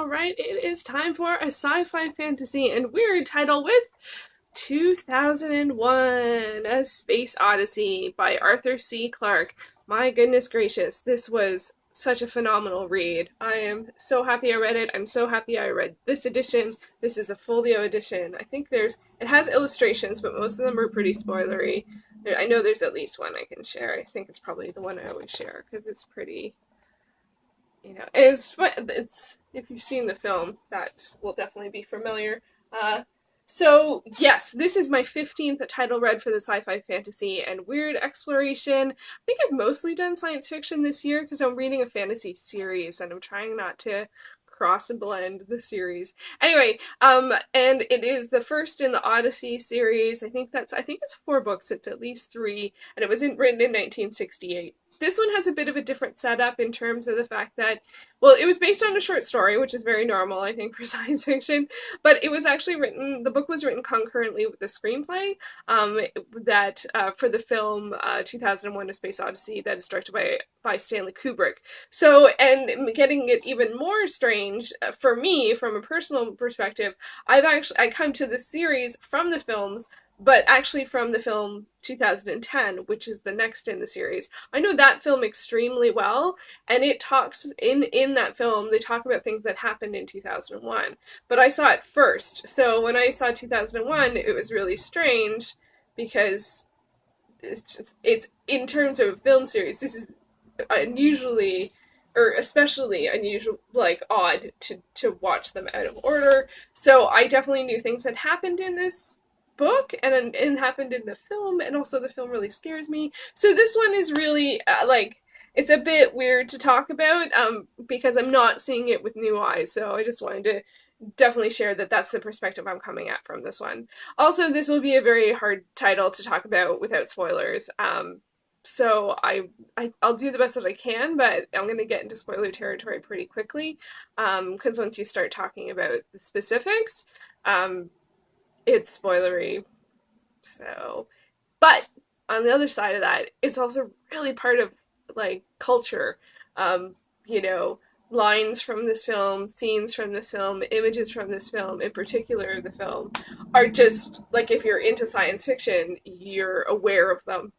Alright, it is time for a sci-fi fantasy and weird title with 2001, A Space Odyssey by Arthur C. Clarke. My goodness gracious, this was such a phenomenal read. I am so happy I read it. I'm so happy I read this edition. This is a folio edition. I think it has illustrations, but most of them are pretty spoilery. I know there's at least one I can share. I think it's probably the one I always share because it's pretty, it's fun. It's, if you've seen the film, that will definitely be familiar. So yes, this is my 15th title read for the sci-fi fantasy and weird exploration. I think I've mostly done science fiction this year because I'm reading a fantasy series and I'm trying not to cross and blend the series. Anyway, and it is the first in the Odyssey series. I think it's 4 books. It's at least 3, and it was written in 1968. This one has a bit of a different setup in terms of the fact that, well, it was based on a short story, which is very normal, I think, for science fiction, but it was actually the book was written concurrently with the screenplay for the film 2001: A Space Odyssey that is directed by Stanley Kubrick. So, and getting it even more strange for me, from a personal perspective, I come to this series from the films, but actually from the film 2010, which is the next in the series. I know that film extremely well, and it talks, in that film, they talk about things that happened in 2001, but I saw it first. So when I saw 2001, it was really strange, because it's in terms of film series, this is unusually, or especially unusual, like odd to watch them out of order. So I definitely knew things had happened in this book and happened in the film, and also the film really scares me. So this one is really it's a bit weird to talk about because I'm not seeing it with new eyes. So I just wanted to definitely share that that's the perspective I'm coming at from this one. Also, this will be a very hard title to talk about without spoilers. So I'll do the best that I can, but I'm going to get into spoiler territory pretty quickly, because once you start talking about the specifics, it's spoilery. So, but on the other side of that, it's also really part of culture. You know, lines from this film, scenes from this film, images from this film, in particular the film, are just if you're into science fiction, you're aware of them,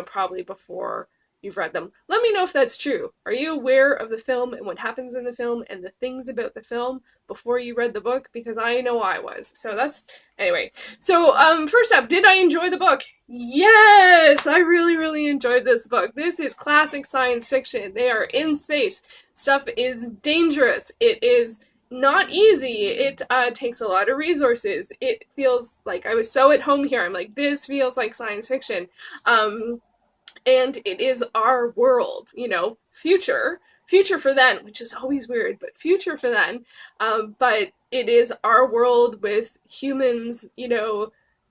probably before you've read them. Let me know if that's true. Are you aware of the film and what happens in the film and the things about the film before you read the book? Because I know I was. So that's, anyway. So first up, did I enjoy the book? Yes, I really, really enjoyed this book. This is classic science fiction. They are in space. Stuff is dangerous. It is not easy. It takes a lot of resources. It feels like I was so at home here. I'm like, this feels like science fiction. And it is our world, future for then, which is always weird, but future for then. But it is our world with humans,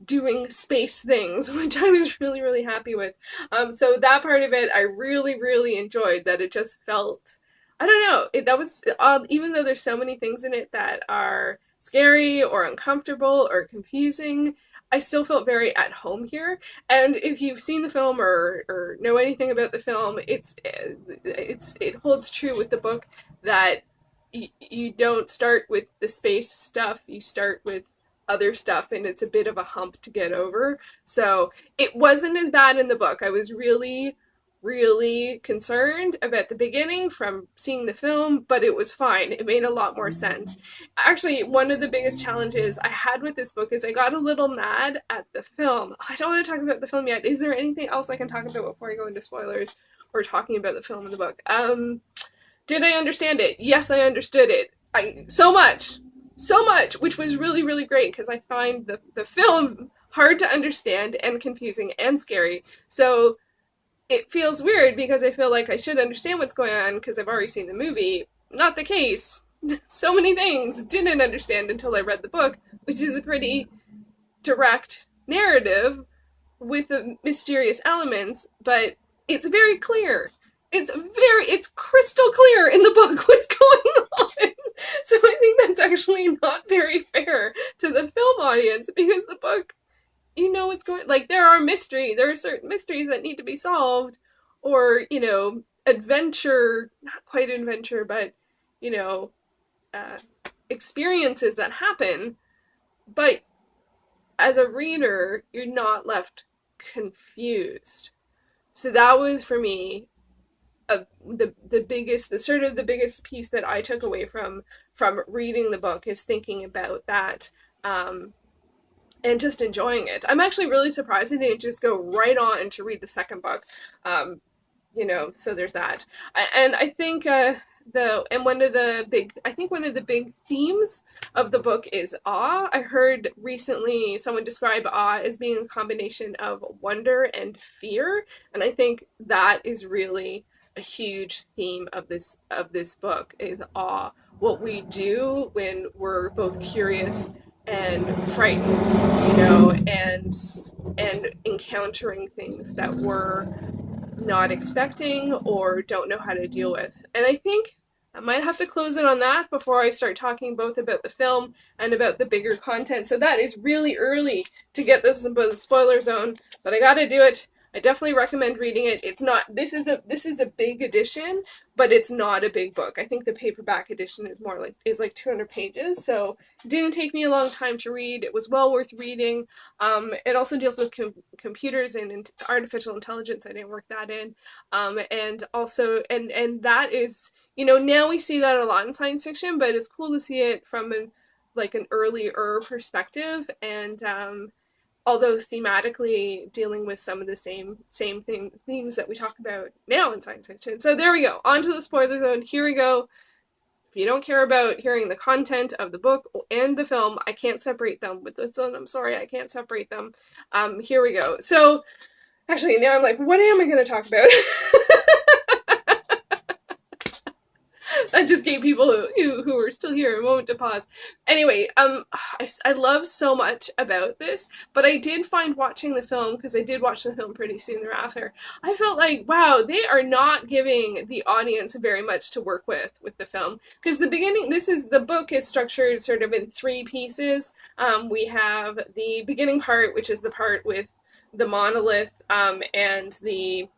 doing space things, which I was really, really happy with. So that part of it, I really, really enjoyed. That it just felt, I don't know, that was, even though there's so many things in it that are scary or uncomfortable or confusing, I still felt very at home here. And if you've seen the film or know anything about the film, it holds true with the book that you don't start with the space stuff, you start with other stuff, and it's a bit of a hump to get over. So it wasn't as bad in the book. I was really, really concerned about the beginning from seeing the film, but it was fine. It made a lot more sense. Actually, one of the biggest challenges I had with this book is I got a little mad at the film. I don't want to talk about the film yet. Is there anything else I can talk about before I go into spoilers or talking about the film and the book? Did I understand it? Yes, I understood it. So much, which was really, really great, because I find the film hard to understand and confusing and scary. So it feels weird because I feel like I should understand what's going on because I've already seen the movie. Not the case. So many things didn't understand until I read the book, which is a pretty direct narrative with the mysterious elements, but it's very clear. It's crystal clear in the book what's going on. So I think that's actually not very fair to the film audience, because the book, what's going, there are certain mysteries that need to be solved, or adventure, not quite adventure, but experiences that happen, but as a reader, you're not left confused. So that was for me the biggest, the sort of the biggest piece that I took away from reading the book, is thinking about that, and just enjoying it. I'm actually really surprised I didn't just go right on to read the second book. So there's that. And I think one of the big themes of the book is awe. I heard recently someone describe awe as being a combination of wonder and fear, and I think that is really a huge theme of this book, is awe. What we do when we're both curious and frightened, and encountering things that we're not expecting or don't know how to deal with. And I think I might have to close it on that before I start talking both about the film and about the bigger content. So that is really early to get this into the spoiler zone, but I gotta do it. I definitely recommend reading it. It's not, this is a big edition, but it's not a big book. I think the paperback edition is like 200 pages, so it didn't take me a long time to read. It was well worth reading. It also deals with computers and artificial intelligence. I didn't work that in. And also, and that is, now we see that a lot in science fiction, but it's cool to see it from an earlier perspective, and although thematically dealing with some of the same themes that we talk about now in science fiction. So there we go. On to the spoiler zone. Here we go. If you don't care about hearing the content of the book and the film, I can't separate them. With this one, I'm sorry, I can't separate them. Here we go. So, actually, now I'm like, what am I going to talk about? I just gave people who are still here a moment to pause. Anyway, I love so much about this, but I did find watching the film, because I did watch the film pretty soon thereafter, I felt like, wow, they are not giving the audience very much to work with the film. Because the book is structured sort of in three pieces. We have the beginning part, which is the part with the monolith, and the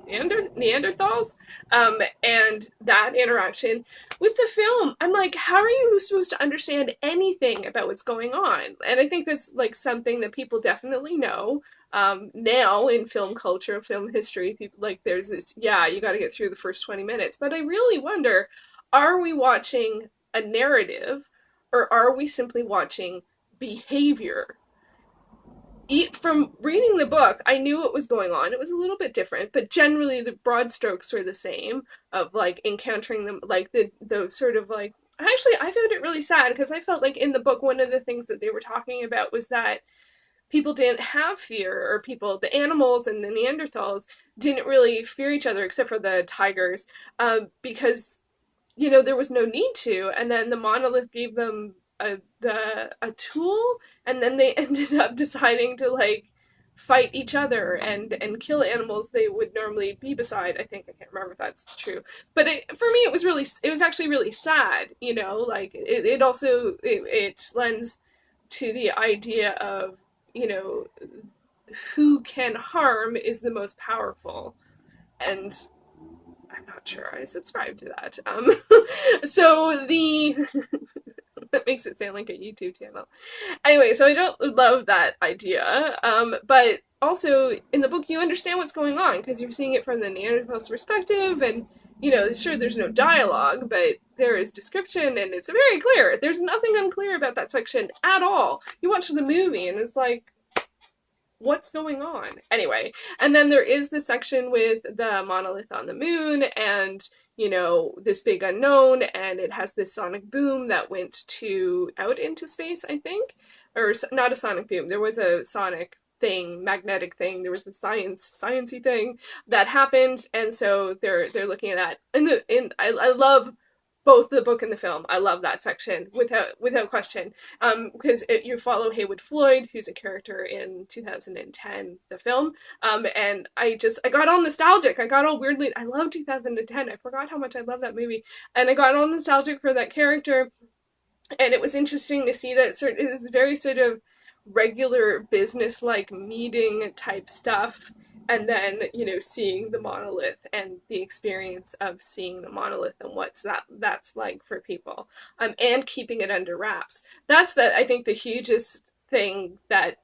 Neanderthals, and that interaction. With the film, I'm like, how are you supposed to understand anything about what's going on? And I think that's something that people definitely know now in film culture, film history. People there's this, yeah, you got to get through the first 20 minutes. But I really wonder, are we watching a narrative, or are we simply watching behavior? From reading the book, I knew what was going on. It was a little bit different, but generally the broad strokes were the same, of encountering them, the sort of actually, I found it really sad, because I felt like in the book, one of the things that they were talking about was that people didn't have fear, or the animals and the Neanderthals didn't really fear each other, except for the tigers, because, there was no need to. And then the monolith gave them a tool, and then they ended up deciding to fight each other and kill animals they would normally be beside. I can't remember if that's true, but for me it was actually really sad. It also lends to the idea of, who can harm is the most powerful, and I'm not sure I subscribe to that. So the that makes it sound like a YouTube channel. Anyway, so I don't love that idea, but also in the book you understand what's going on, because you're seeing it from the Neanderthal's perspective, and sure, there's no dialogue, but there is description, and it's very clear. There's nothing unclear about that section at all. You watch the movie and it's like, what's going on? Anyway, and then there is the section with the monolith on the moon, and this big unknown, and it has this sonic boom that went out into space, I think. Or not a sonic boom, there was a sonic thing, magnetic thing, there was a sciencey thing that happened, and so they're looking at that. And I love both the book and the film. I love that section without question, because you follow Haywood Floyd, who's a character in 2010, the film, and I got all nostalgic. I got all weirdly, I love 2010. I forgot how much I love that movie, and I got all nostalgic for that character, and it was interesting to see that it was very sort of regular business meeting type stuff and then, seeing the monolith and the experience of seeing the monolith and what's that's like for people, and keeping it under wraps. That's I think the hugest thing that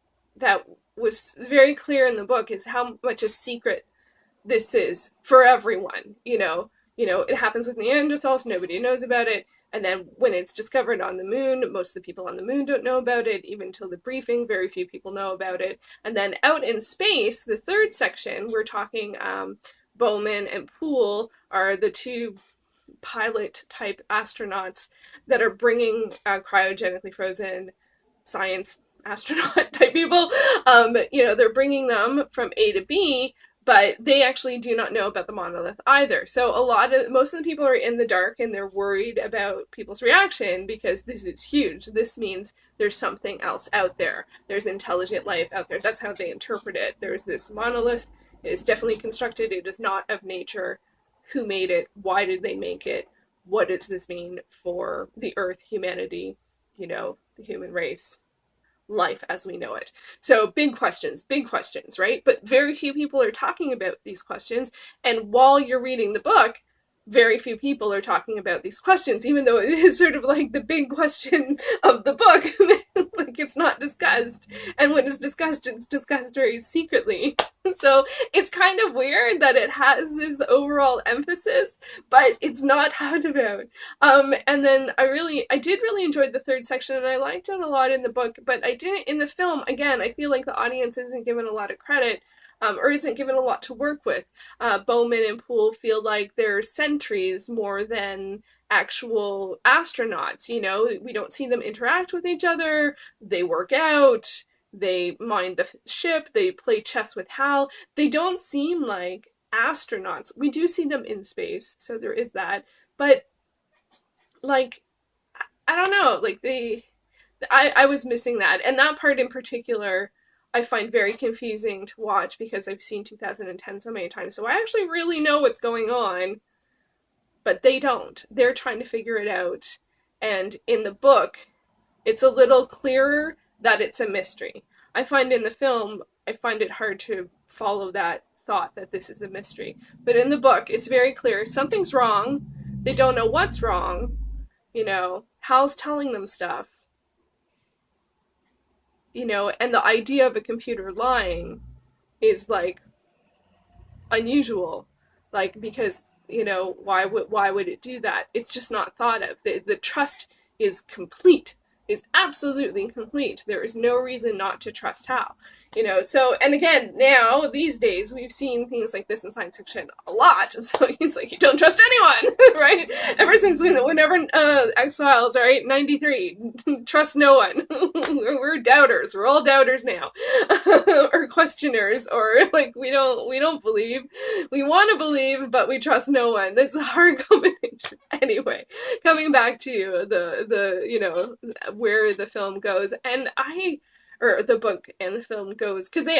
was very clear in the book is how much a secret this is for everyone. It happens with Neanderthals, nobody knows about it. And then when it's discovered on the moon, most of the people on the moon don't know about it. Even till the briefing, very few people know about it. And then out in space, the third section, we're talking Bowman and Poole are the two pilot type astronauts that are bringing cryogenically frozen science astronaut type people. They're bringing them from A to B, but they actually do not know about the monolith either. So most of the people are in the dark, and they're worried about people's reaction because this is huge. This means there's something else out there. There's intelligent life out there. That's how they interpret it. There's this monolith. It is definitely constructed. It is not of nature. Who made it? Why did they make it? What does this mean for the Earth, humanity, the human race? Life as we know it. So big questions, right? But very few people are talking about these questions. And while you're reading the book, very few people are talking about these questions, even though it is sort of like the big question of the book. Like, it's not discussed. And when it's discussed very secretly. So it's kind of weird that it has this overall emphasis, but it's not talked about. And then I did really enjoy the third section, and I liked it a lot in the book, but I didn't in the film. Again, I feel like the audience isn't given a lot of credit, or isn't given a lot to work with. Bowman and Poole feel like they're sentries more than actual astronauts. We don't see them interact with each other. They work out. They mind the ship. They play chess with Hal. They don't seem like astronauts. We do see them in space, so there is that. But, like, I don't know. Like, I was missing that. And that part in particular, I find very confusing to watch because I've seen 2010 so many times. So I actually really know what's going on, but they don't. They're trying to figure it out. And in the book, it's a little clearer that it's a mystery. I find in the film, I find it hard to follow that thought that this is a mystery. But in the book, it's very clear something's wrong. They don't know what's wrong. Hal's telling them stuff. And the idea of a computer lying is, like, unusual. Like, because, why would it do that? It's just not thought of. The trust is complete. Is absolutely complete. There is no reason not to trust Hal. So, and again, now, these days, we've seen things like this in science fiction a lot. So he's like, you don't trust anyone, right? Ever since whenever X-Files, right? 93, trust no one. We're doubters. We're all doubters now. Or questioners, or like, we don't believe. We want to believe, but we trust no one. That's a hard combination. Anyway, coming back to the where the film goes, and or the book and the film goes, because they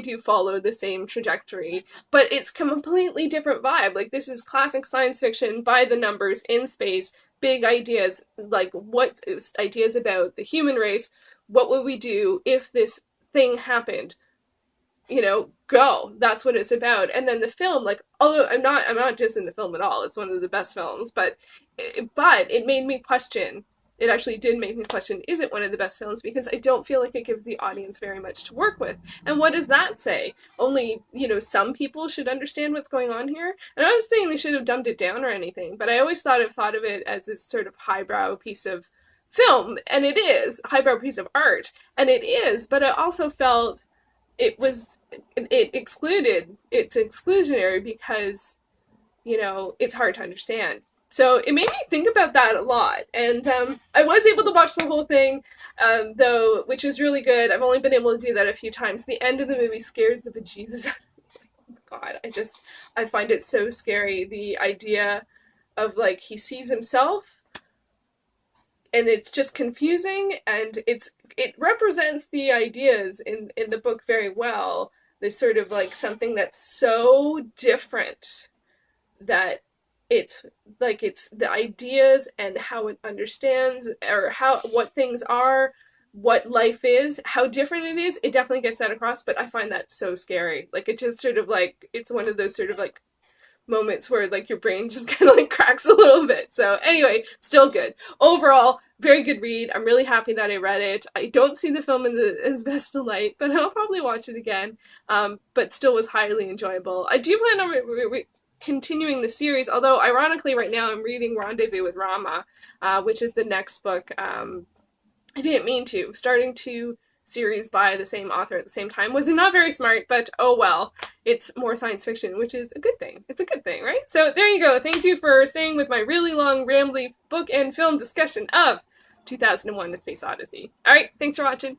do follow the same trajectory, but it's completely different vibe. Like, this is classic science fiction by the numbers in space, big ideas, like what ideas about the human race. What would we do if this thing happened? Go. That's what it's about. And then the film, like, although I'm not dissing the film at all, it's one of the best films, but it made me question. It actually did make me question, is it one of the best films? Because I don't feel like it gives the audience very much to work with. And what does that say? Only, some people should understand what's going on here? And I'm not saying they should have dumbed it down or anything, but I always thought of it as this sort of highbrow piece of film, and it is, a highbrow piece of art, and it is, but I also felt it's exclusionary because, it's hard to understand. So it made me think about that a lot. And I was able to watch the whole thing, though, which was really good. I've only been able to do that a few times. The end of the movie scares the bejesus out of me. Oh my God, I find it so scary. The idea of, like, he sees himself, and it's just confusing, and it represents the ideas in the book very well. There's sort of, like, something that's so different that it's the ideas and how it understands, or what things are, what life is, how different it is, it definitely gets that across, but I find that so scary. Like, it just sort of like, it's one of those sort of like moments where like your brain just kind of like cracks a little bit. So anyway, still good. Overall, very good read. I'm really happy that I read it. I don't see the film in its best light, but I'll probably watch it again. But still was highly enjoyable. I do plan on continuing the series, although ironically right now I'm reading Rendezvous with Rama, which is the next book. I didn't mean to. Starting two series by the same author at the same time was not very smart, but oh well. It's more science fiction, which is a good thing. It's a good thing, right? So there you go. Thank you for staying with my really long, rambly book and film discussion of 2001: A Space Odyssey. Alright, thanks for watching.